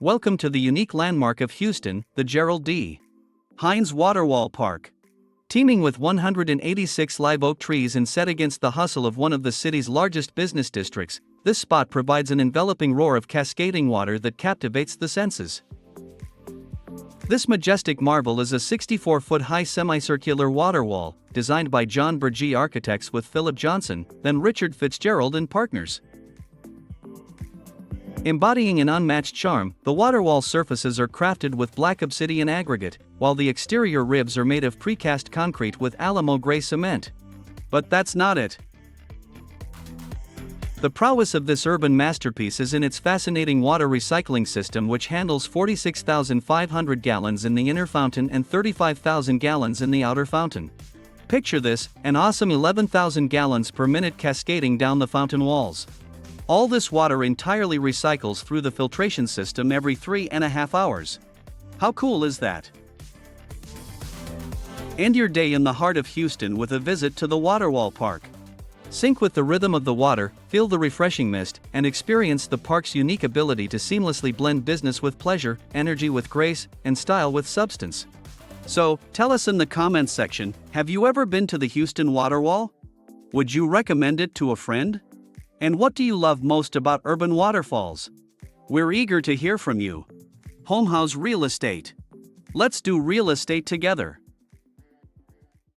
Welcome to the unique landmark of Houston, the Gerald D. Hines Waterwall Park. Teeming with 186 live oak trees and set against the hustle of one of the city's largest business districts, this spot provides an enveloping roar of cascading water that captivates the senses. This majestic marvel is a 64-foot-high semicircular water wall, designed by John Burgee Architects with Philip Johnson, then Richard Fitzgerald and Partners. Embodying an unmatched charm, the waterwall surfaces are crafted with black obsidian aggregate, while the exterior ribs are made of precast concrete with Alamo gray cement. But that's not it. The prowess of this urban masterpiece is in its fascinating water recycling system, which handles 46,500 gallons in the inner fountain and 35,000 gallons in the outer fountain. Picture this, an awesome 11,000 gallons per minute cascading down the fountain walls. All this water entirely recycles through the filtration system every 3.5 hours. How cool is that? End your day in the heart of Houston with a visit to the Waterwall Park. Sync with the rhythm of the water, feel the refreshing mist, and experience the park's unique ability to seamlessly blend business with pleasure, energy with grace, and style with substance. So, tell us in the comments section, have you ever been to the Houston Waterwall? Would you recommend it to a friend? And what do you love most about urban waterfalls? We're eager to hear from you. HomeHouzz Real Estate. Let's do real estate together.